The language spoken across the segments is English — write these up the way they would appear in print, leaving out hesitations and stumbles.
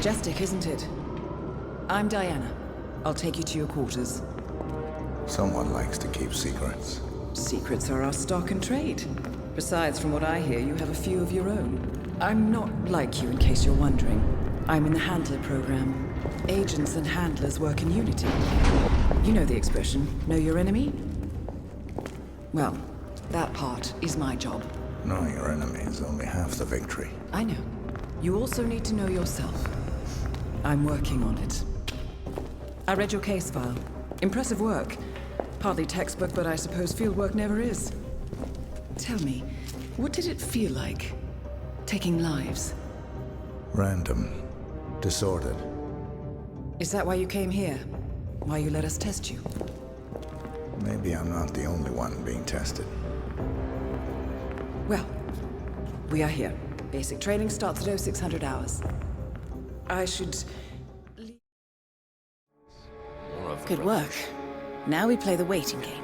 Majestic, isn't it? I'm Diana. I'll take you to your quarters. Someone likes to keep secrets. Secrets are our stock and trade. Besides, from what I hear, you have a few of your own. I'm not like you, in case you're wondering. I'm in the Handler program. Agents and handlers work in unity. You know the expression, know your enemy? Well, that part is my job. Knowing your enemy is only half the victory. I know. You also need to know yourself. I'm working on it. I read your case file. Impressive work. Partly textbook, but I suppose fieldwork never is. Tell me, what did it feel like, taking lives? Random. Disordered. Is that why you came here? Why you let us test you? Maybe I'm not the only one being tested. Well, we are here. Basic training starts at 0600 hours. I should... Good work. Now we play the waiting game.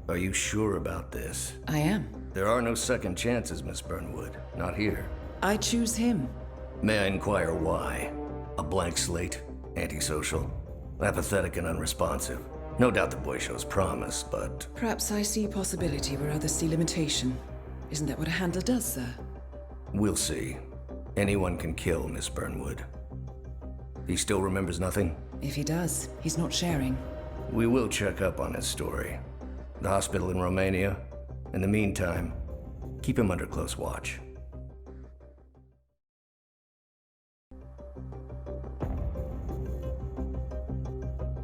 Are you sure about this? I am. There are no second chances, Miss Burnwood. Not here. I choose him. May I inquire why? A blank slate? Antisocial? Apathetic and unresponsive? No doubt the boy shows promise, but... Perhaps I see possibility where others see limitation. Isn't that what a handler does, sir? We'll see. Anyone can kill Miss Burnwood. He still remembers nothing? If he does, he's not sharing. We will check up on his story. The hospital in Romania. In the meantime, keep him under close watch.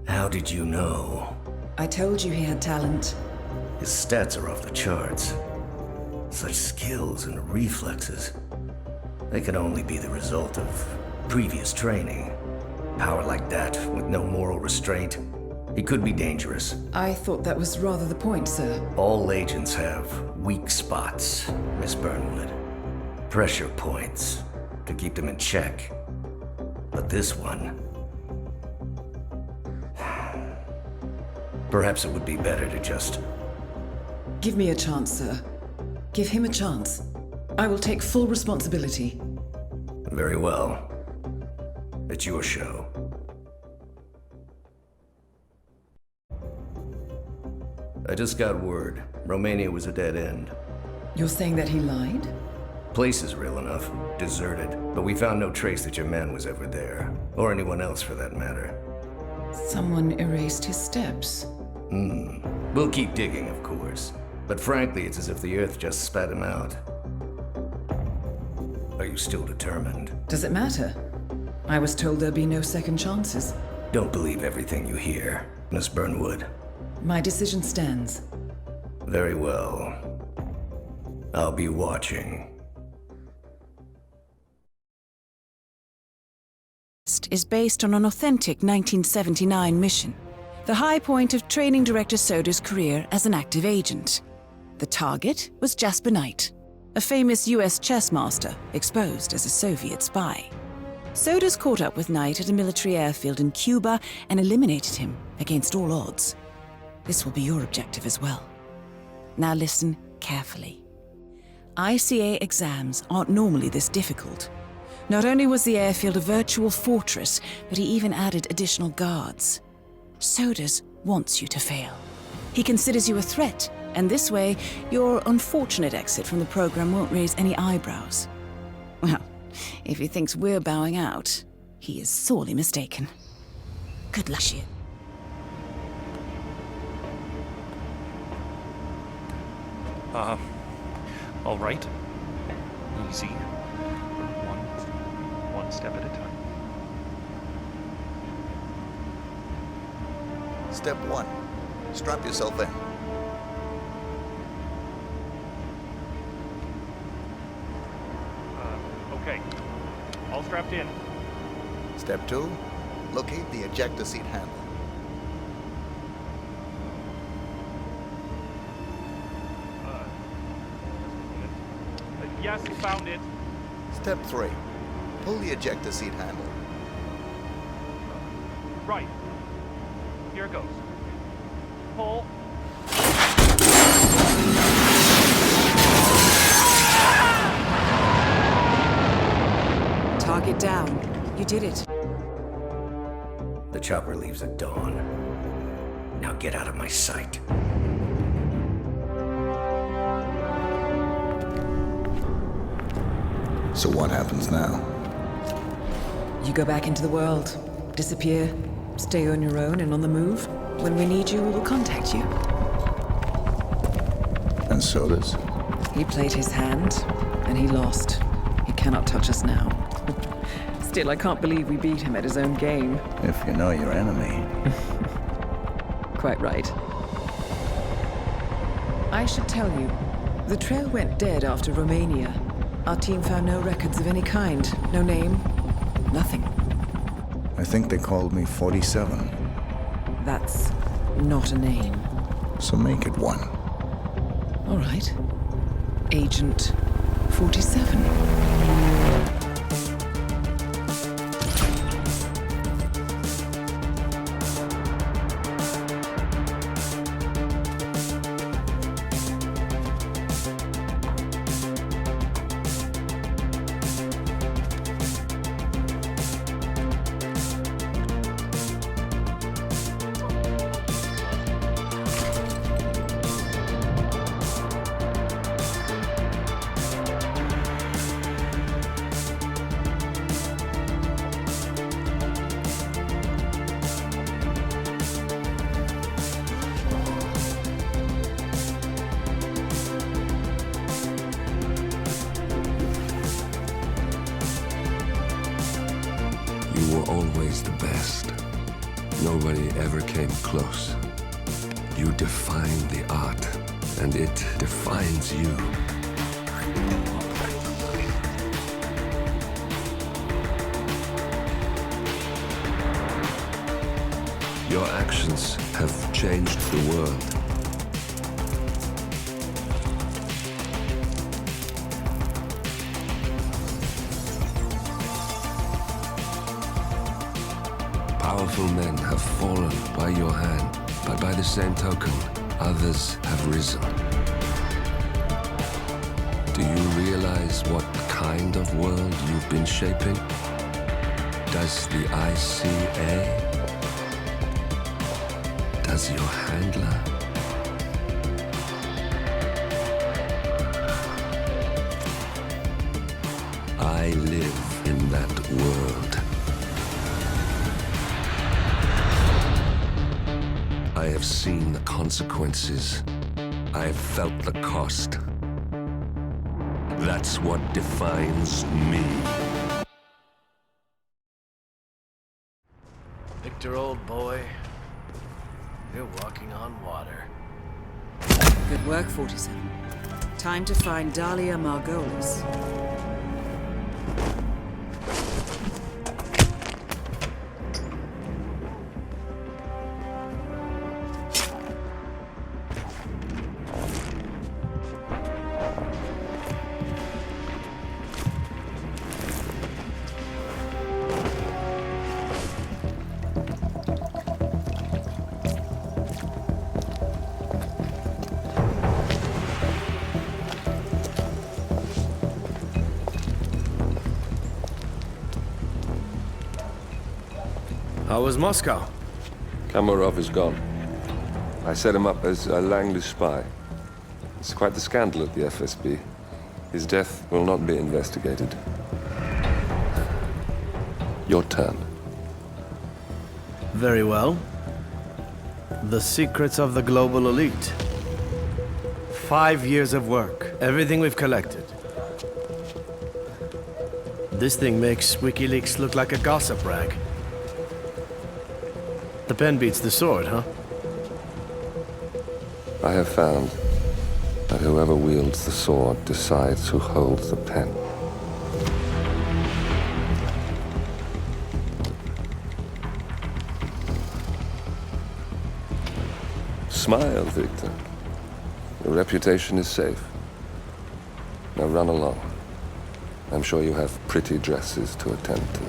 How did you know? I told you he had talent. His stats are off the charts. Such skills and reflexes. They can only be the result of previous training. Power like that, with no moral restraint, he could be dangerous. I thought that was rather the point, sir. All agents have weak spots, Miss Burnwood. Pressure points to keep them in check. But this one... Perhaps it would be better to just... Give me a chance, sir. Give him a chance. I will take full responsibility. Very well. It's your show. I just got word. Romania was a dead end. You're saying that he lied? Place is real enough. Deserted. But we found no trace that your man was ever there. Or anyone else for that matter. Someone erased his steps. We'll keep digging, of course. But frankly, it's as if the Earth just spat him out. Are you still determined? Does it matter? I was told there'd be no second chances. Don't believe everything you hear, Miss Burnwood. My decision stands. Very well. I'll be watching. Is based on an authentic 1979 mission. The high point of training director Soda's career as an active agent. The target was Jasper Knight, a famous US chess master exposed as a Soviet spy. Soda's caught up with Knight at a military airfield in Cuba and eliminated him against all odds. This will be your objective as well. Now listen carefully. ICA exams aren't normally this difficult. Not only was the airfield a virtual fortress, but he even added additional guards. Sodas wants you to fail. He considers you a threat, and this way, your unfortunate exit from the program won't raise any eyebrows. Well, if he thinks we're bowing out, he is sorely mistaken. Good luck to you. All right. Easy. One step at a time. Step 1. Strap yourself in. Okay. All strapped in. Step 2. Locate the ejector seat handle. Yes, found it. Step 3. Pull the ejector seat handle. Right. Here it goes. Pull. Target down. You did it. The chopper leaves at dawn. Now get out of my sight. So what happens now? You go back into the world, disappear, stay on your own and on the move. When we need you, we will contact you. And so does? He played his hand, and he lost. He cannot touch us now. Still, I can't believe we beat him at his own game. If you know your enemy. Quite right. I should tell you, the trail went dead after Romania. Our team found no records of any kind. No name, nothing. I think they called me 47. That's not a name. So make it one. All right. Agent 47. You were always the best. Nobody ever came close. You define the art, and it defines you. Your actions have changed the world. Powerful men have fallen by your hand, but by the same token, others have risen. Do you realize what kind of world you've been shaping? Does the ICA? Does your handler? I live in that world. I have seen the consequences. I have felt the cost. That's what defines me. Victor, old boy, you're walking on water. Good work, 47. Time to find Dahlia Margolis. How was Moscow? Kamarov is gone. I set him up as a Langley spy. It's quite the scandal at the FSB. His death will not be investigated. Your turn. Very well. The secrets of the global elite. 5 years of work. Everything we've collected. This thing makes WikiLeaks look like a gossip rag. The pen beats the sword, huh? I have found that whoever wields the sword decides who holds the pen. Smile, Victor. Your reputation is safe. Now run along. I'm sure you have pretty dresses to attend to.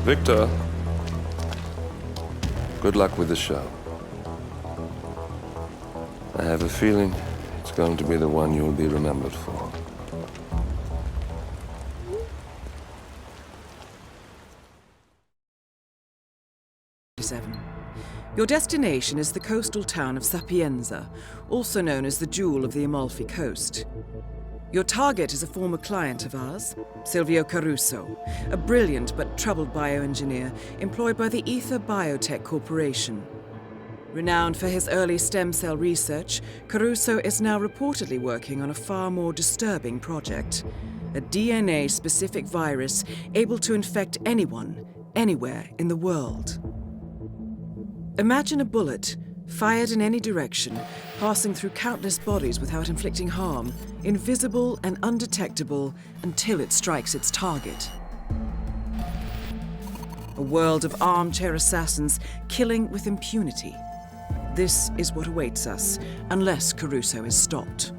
Victor, good luck with the show. I have a feeling it's going to be the one you'll be remembered for. Your destination is the coastal town of Sapienza, also known as the Jewel of the Amalfi Coast. Your target is a former client of ours, Silvio Caruso, a brilliant but troubled bioengineer employed by the Ether Biotech Corporation. Renowned for his early stem cell research, Caruso is now reportedly working on a far more disturbing project, a DNA-specific virus able to infect anyone, anywhere in the world. Imagine a bullet, fired in any direction, passing through countless bodies without inflicting harm, invisible and undetectable until it strikes its target. A world of armchair assassins killing with impunity. This is what awaits us, unless Caruso is stopped.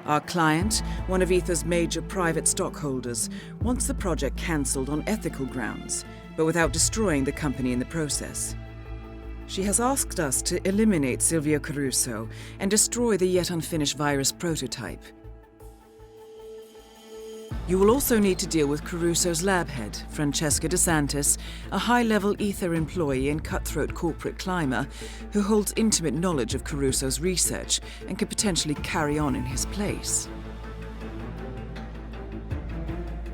Our client, one of Ether's major private stockholders, wants the project cancelled on ethical grounds, but without destroying the company in the process. She has asked us to eliminate Silvio Caruso and destroy the yet unfinished virus prototype. You will also need to deal with Caruso's lab head, Francesca DeSantis, a high-level Ether employee and cutthroat corporate climber who holds intimate knowledge of Caruso's research and could potentially carry on in his place.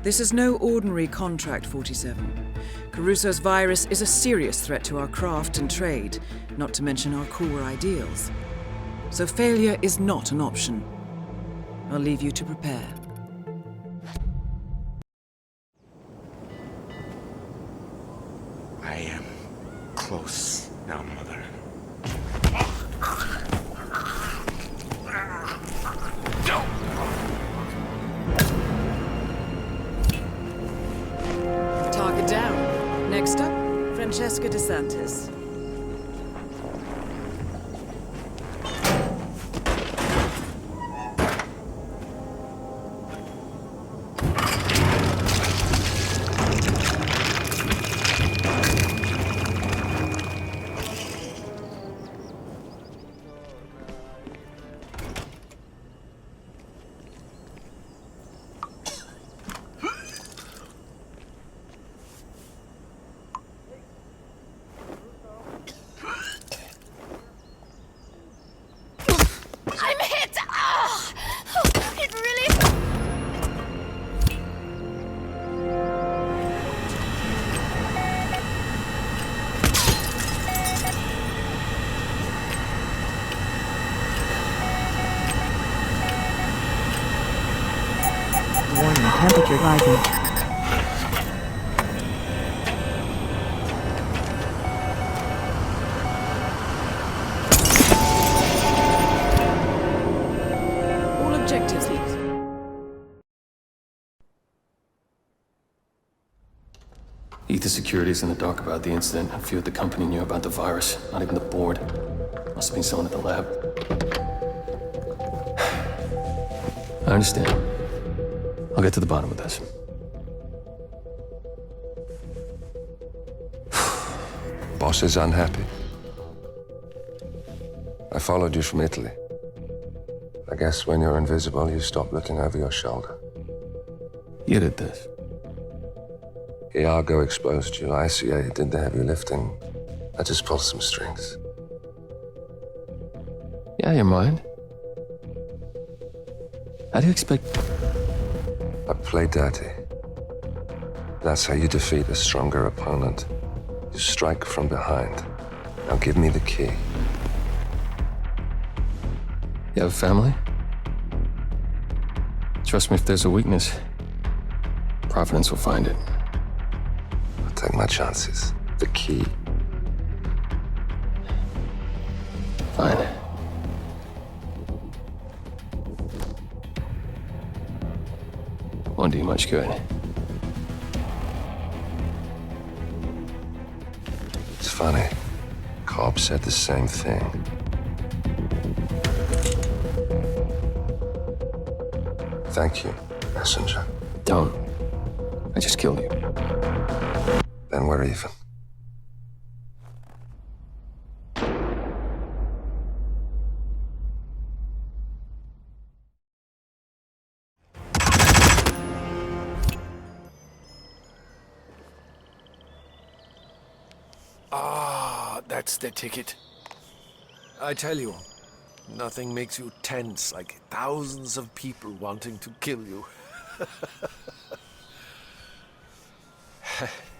This is no ordinary contract, 47. Caruso's virus is a serious threat to our craft and trade, not to mention our core ideals. So failure is not an option. I'll leave you to prepare. I am close now, Mother. Target down. Next up, Francesca DeSantis. Temperature rising. All objectives, please. Ether Security's in the dark about the incident. A few at the company knew about the virus. Not even the board. Must have been someone at the lab. I understand. I'll get to the bottom of this. Boss is unhappy. I followed you from Italy. I guess when you're invisible, you stop looking over your shoulder. You did this. Iago exposed you. ICA did the heavy lifting. I just pulled some strings. Yeah, your mind. How do you expect... I play dirty. That's how you defeat a stronger opponent. You strike from behind. Now give me the key. You have a family? Trust me, if there's a weakness, Providence will find it. I'll take my chances. The key. Fine. Won't do you much good. It's funny. Cobb said the same thing. Thank you, messenger. Don't. I just killed you. Then we're even. That's the ticket. I tell you, nothing makes you tense like thousands of people wanting to kill you.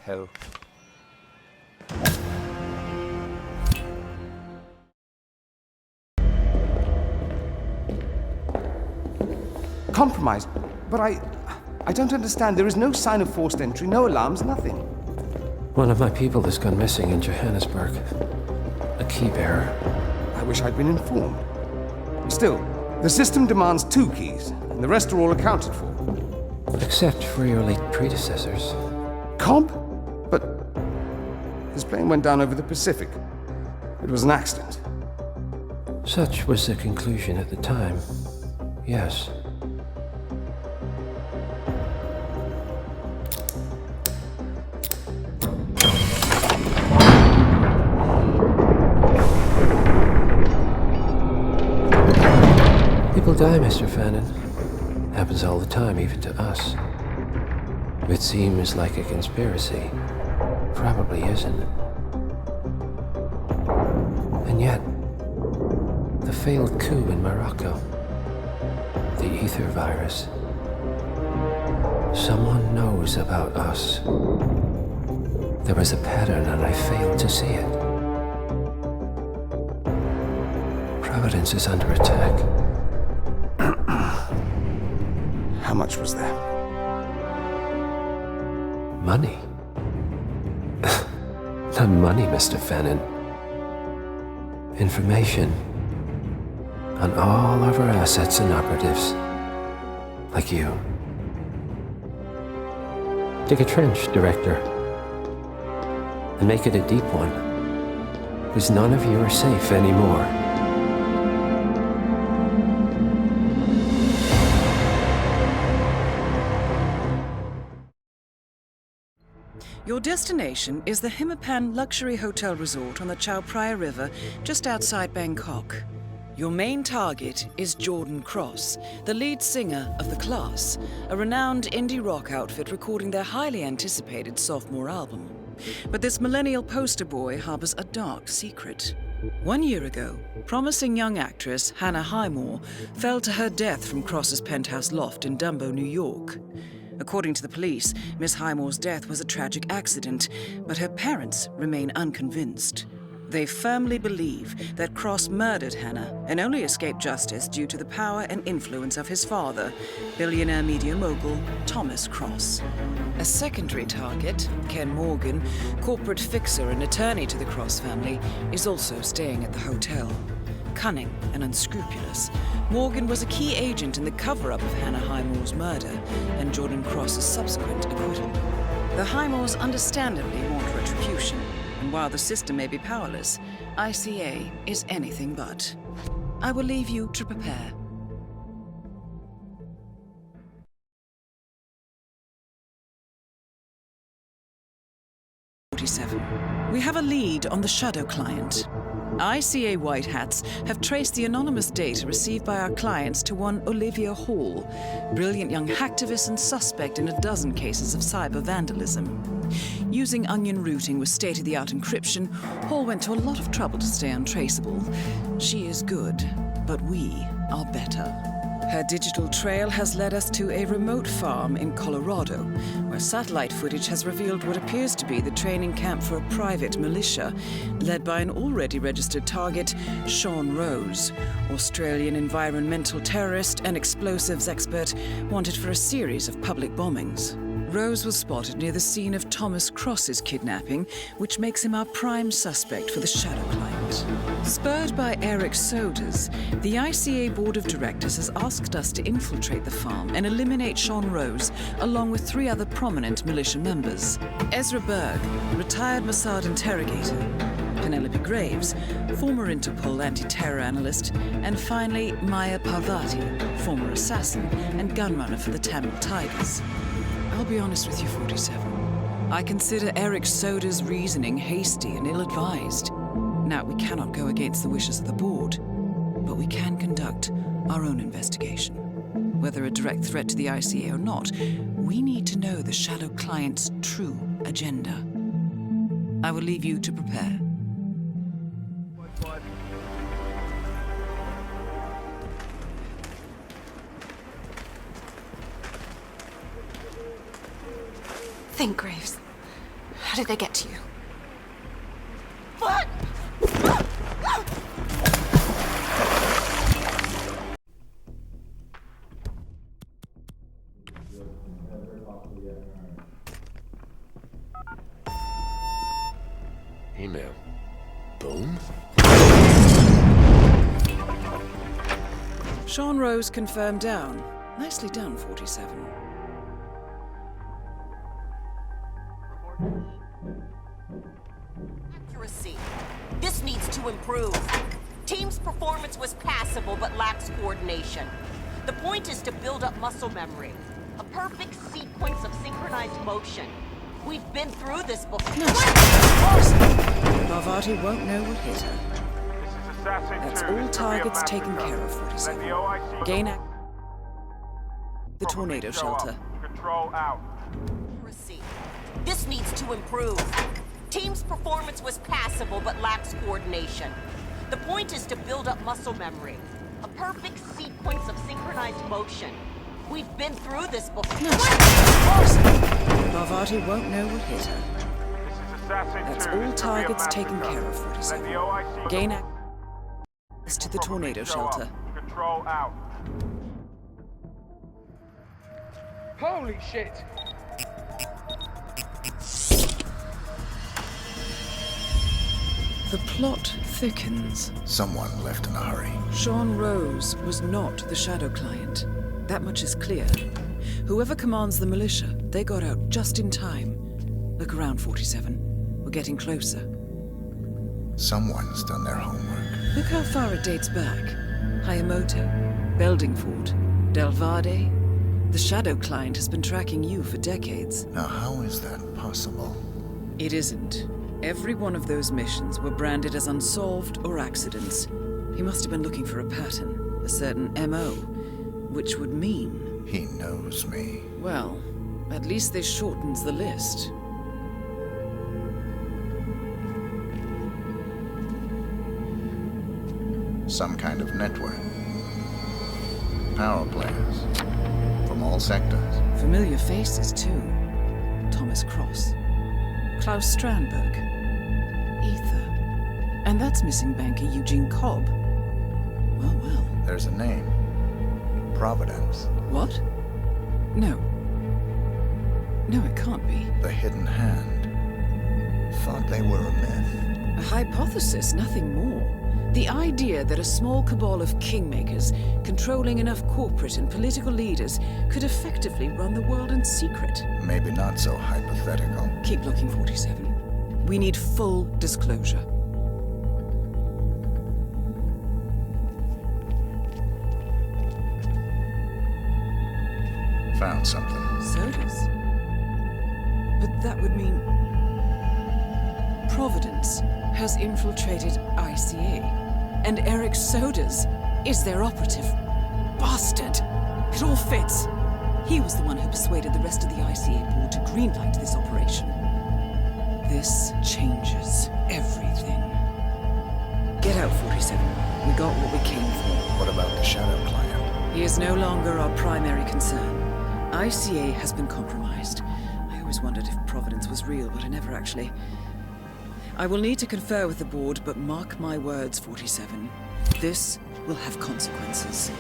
Hell. Compromised? But I don't understand. There is no sign of forced entry, no alarms, nothing. One of my people has gone missing in Johannesburg. A key bearer. I wish I'd been informed. Still, the system demands 2 keys, and the rest are all accounted for. Except for your late predecessors. Comp? But his plane went down over the Pacific. It was an accident. Such was the conclusion at the time. Yes. People die, Mr. Fannin. Happens all the time, even to us. It seems like a conspiracy. Probably isn't. And yet, the failed coup in Morocco, the ether virus. Someone knows about us. There was a pattern and I failed to see it. Providence is under attack. How much was there? Money? Not money, Mr. Fannin. Information on all of our assets and operatives. Like you. Dig a trench, Director. And make it a deep one. Because none of you are safe anymore. Your destination is the HITMAN luxury hotel resort on the Chao Phraya River, just outside Bangkok. Your main target is Jordan Cross, the lead singer of The Class, a renowned indie rock outfit recording their highly anticipated sophomore album. But this millennial poster boy harbors a dark secret. 1 year ago, promising young actress Hannah Highmore fell to her death from Cross's penthouse loft in Dumbo, New York. According to the police, Miss Highmore's death was a tragic accident, but her parents remain unconvinced. They firmly believe that Cross murdered Hannah and only escaped justice due to the power and influence of his father, billionaire media mogul Thomas Cross. A secondary target, Ken Morgan, corporate fixer and attorney to the Cross family, is also staying at the hotel. Cunning and unscrupulous, Morgan was a key agent in the cover-up of Hannah Highmore's murder and Jordan Cross's subsequent acquittal. The Highmores understandably want retribution, and while the system may be powerless, ICA is anything but. I will leave you to prepare. We have a lead on the shadow client. ICA White Hats have traced the anonymous data received by our clients to one Olivia Hall, brilliant young hacktivist and suspect in a dozen cases of cyber vandalism. Using onion routing with state-of-the-art encryption, Hall went to a lot of trouble to stay untraceable. She is good, but we are better. Her digital trail has led us to a remote farm in Colorado, where satellite footage has revealed what appears to be the training camp for a private militia, led by an already registered target, Sean Rose, Australian environmental terrorist and explosives expert wanted for a series of public bombings. Rose was spotted near the scene of Thomas Cross's kidnapping, which makes him our prime suspect for the shadow client. Spurred by Eric Soders, the ICA Board of Directors has asked us to infiltrate the farm and eliminate Sean Rose, along with 3 other prominent militia members. Ezra Berg, retired Mossad interrogator, Penelope Graves, former Interpol anti-terror analyst, and finally Maya Parvati, former assassin and gunrunner for the Tamil Tigers. I'll be honest with you, 47. I consider Eric Soda's reasoning hasty and ill-advised. Now, we cannot go against the wishes of the board, but we can conduct our own investigation. Whether a direct threat to the ICA or not, we need to know the shadow client's true agenda. I will leave you to prepare. Think, Graves. How did they get to you? What? Email. Boom? Sean Rose confirmed down. Nicely done, 47. Accuracy. This needs to improve. Team's performance was passable but lacks coordination. The point is to build up muscle memory. A perfect sequence of synchronized motion. We've been through this before. No. Parvati won't know what hit her. That's all targets taken care of, 47. Gain the tornado shelter. Control out. This needs to improve. Team's performance was passable but lacks coordination. The point is to build up muscle memory. A perfect sequence of synchronized motion. We've been through this before. No. Parvati won't know what hit her. That's all targets taken care of, 47. Gain access to the tornado shelter. Control out. Holy shit! The plot thickens. Someone left in a hurry. Sean Rose was not the Shadow client. That much is clear. Whoever commands the militia, they got out just in time. Look around, 47. We're getting closer. Someone's done their homework. Look how far it dates back. Hayamoto, Beldingford, Delvade. The Shadow client has been tracking you for decades. Now, how is that possible? It isn't. Every one of those missions were branded as unsolved or accidents. He must have been looking for a pattern, a certain MO, which would mean... He knows me. Well, at least this shortens the list. Some kind of network. Power players. From all sectors. Familiar faces, too. Thomas Cross. Klaus Strandberg. Ether. And that's missing banker Eugene Cobb. Well, well. There's a name. Providence. What? No. No, it can't be. The Hidden Hand. Thought they were a myth. A hypothesis, nothing more. The idea that a small cabal of kingmakers, controlling enough corporate and political leaders, could effectively run the world in secret. Maybe not so hypothetical. Keep looking, 47. We need full disclosure. Found something. Sodas? But that would mean... Providence has infiltrated ICA. And Eric Sodas is their operative. Bastard! It all fits. He was the one who persuaded the rest of the ICA board to greenlight this operation. This changes everything. Get out, 47. We got what we came for. What about the Shadow client? He is no longer our primary concern. ICA has been compromised. I always wondered if Providence was real, but I never actually... I will need to confer with the board, but mark my words, 47. This will have consequences.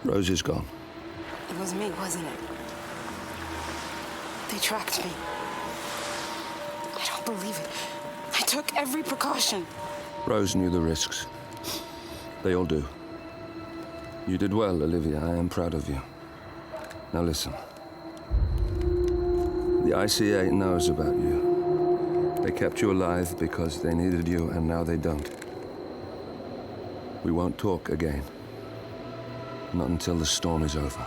Rose is gone. It was me, wasn't it? They tracked me. I don't believe it. I took every precaution. Rose knew the risks. They all do. You did well, Olivia. I am proud of you. Now listen. The ICA knows about you. They kept you alive because they needed you, and now they don't. We won't talk again. Not until the storm is over.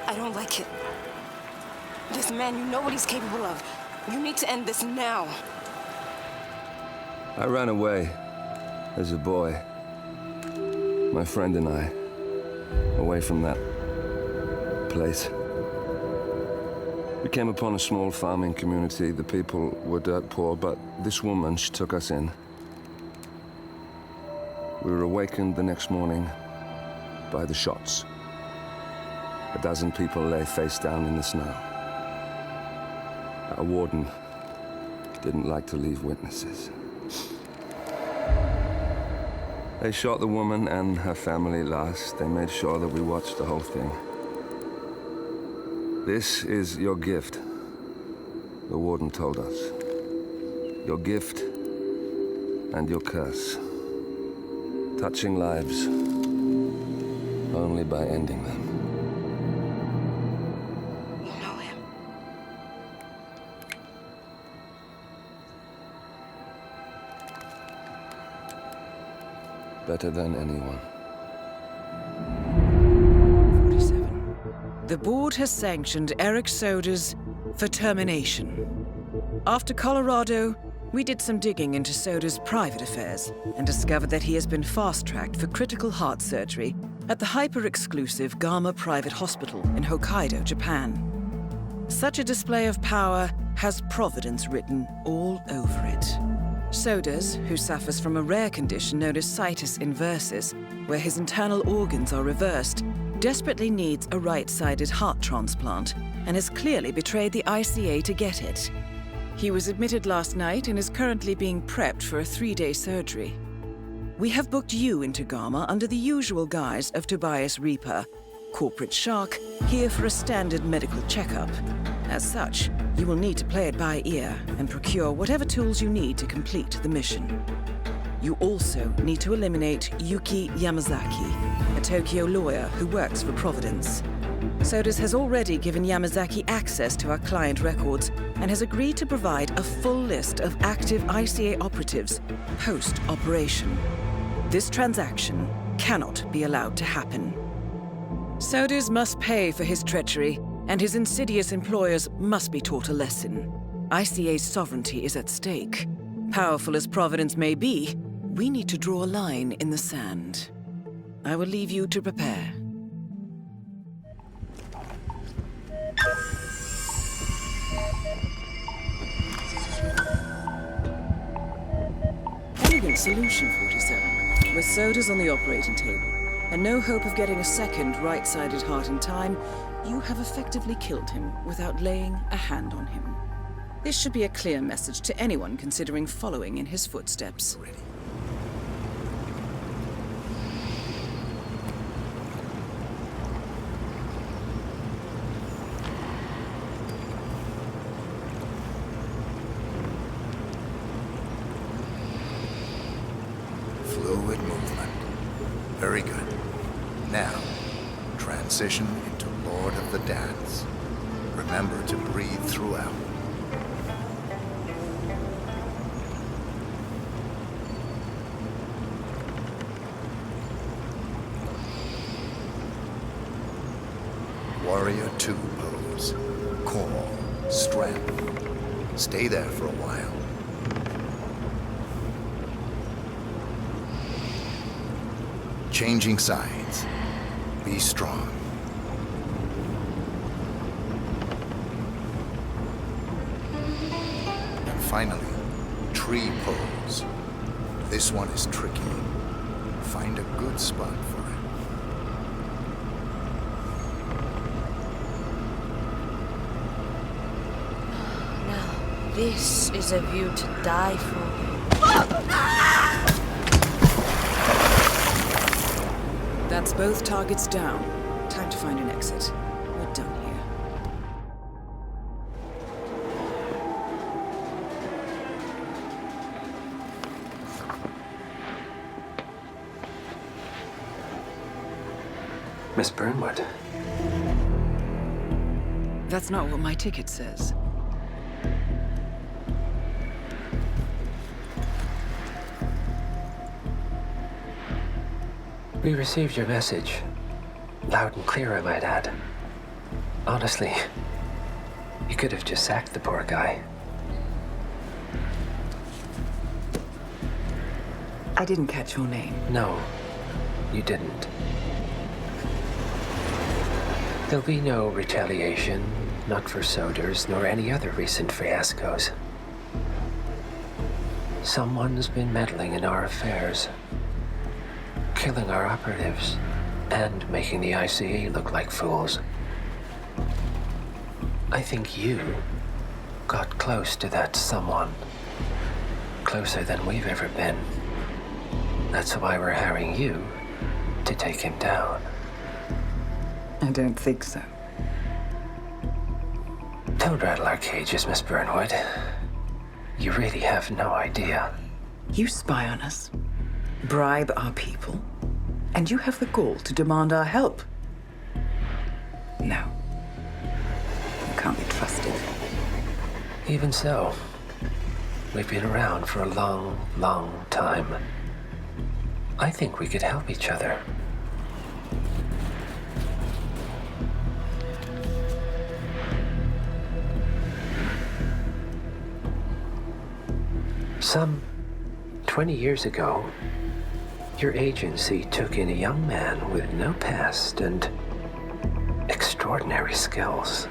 I don't like it. This man, you know what he's capable of. You need to end this now. I ran away as a boy. My friend and I. away from that place. We came upon a small farming community. The people were dirt poor, but this woman, she took us in. We were awakened the next morning by the shots. A dozen people lay face down in the snow. Our warden didn't like to leave witnesses. They shot the woman and her family last. They made sure that we watched the whole thing. This is your gift, the warden told us. Your gift and your curse. Touching lives only by ending them. You know him. Better than anyone. 47. The board has sanctioned Eric Soder's for termination. After Colorado, we did some digging into Soder's private affairs and discovered that he has been fast-tracked for critical heart surgery at the hyper-exclusive Gama Private Hospital in Hokkaido, Japan. Such a display of power has Providence written all over it. Soders, who suffers from a rare condition known as situs inversus, where his internal organs are reversed, desperately needs a right-sided heart transplant and has clearly betrayed the ICA to get it. He was admitted last night and is currently being prepped for a 3-day surgery. We have booked you into Gama under the usual guise of Tobias Reaper, corporate shark, here for a standard medical checkup. As such, you will need to play it by ear and procure whatever tools you need to complete the mission. You also need to eliminate Yuki Yamazaki, a Tokyo lawyer who works for Providence. Soders has already given Yamazaki access to our client records and has agreed to provide a full list of active ICA operatives post-operation. This transaction cannot be allowed to happen. Soders must pay for his treachery, and his insidious employers must be taught a lesson. ICA's sovereignty is at stake. Powerful as Providence may be, we need to draw a line in the sand. I will leave you to prepare. Elegant solution, 47. With Soders on the operating table, and no hope of getting a second right-sided heart in time, you have effectively killed him without laying a hand on him. This should be a clear message to anyone considering following in his footsteps. Fluid movement. Very good. Now, transition into Lord of the Dance. Remember to breathe throughout. Warrior 2 pose. Core. Strength. Stay there for a while. Changing sides. Be strong. And finally, tree pose. This one is tricky. Find a good spot for it. Now, this is a view to die for. That's both targets down. Time to find an exit. We're done here. Miss Burnwood. That's not what my ticket says. We received your message. Loud and clear, I might add. Honestly, you could have just sacked the poor guy. I didn't catch your name. No, you didn't. There'll be no retaliation, not for Soders, nor any other recent fiascos. Someone's been meddling in our affairs, killing our operatives, and making the ICA look like fools. I think you got close to that someone. Closer than we've ever been. That's why we're hiring you to take him down. I don't think so. Don't rattle our cages, Miss Burnwood. You really have no idea. You spy on us, bribe our people, and you have the gall to demand our help. No. You can't be trusted. Even so, we've been around for a long, long time. I think we could help each other. Some 20 years ago, your agency took in a young man with no past and extraordinary skills.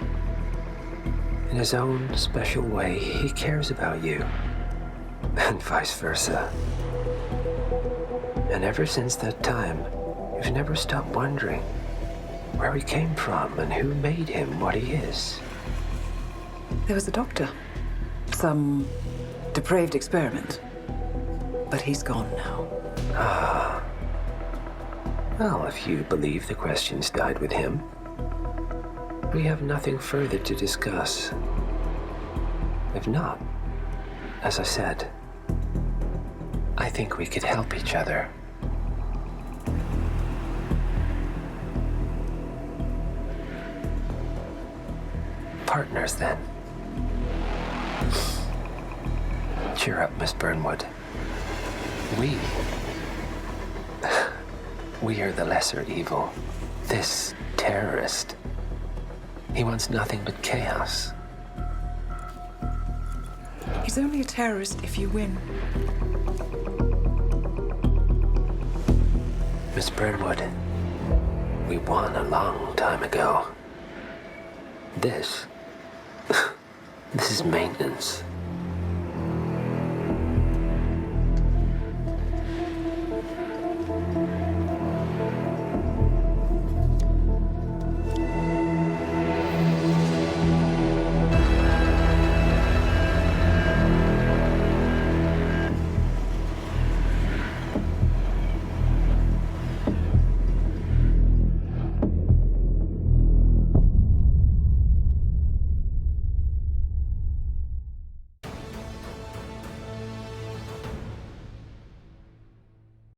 In his own special way, he cares about you, and vice versa. And ever since that time, you've never stopped wondering where he came from and who made him what he is. There was a doctor. Some depraved experiment. But he's gone now. Ah. Well, if you believe the questions died with him, we have nothing further to discuss. If not, as I said, I think we could help each other. Partners, then. Cheer up, Miss Burnwood. We are the lesser evil. This terrorist, he wants nothing but chaos. He's only a terrorist if you win. Miss Burnwood, we won a long time ago. This is maintenance.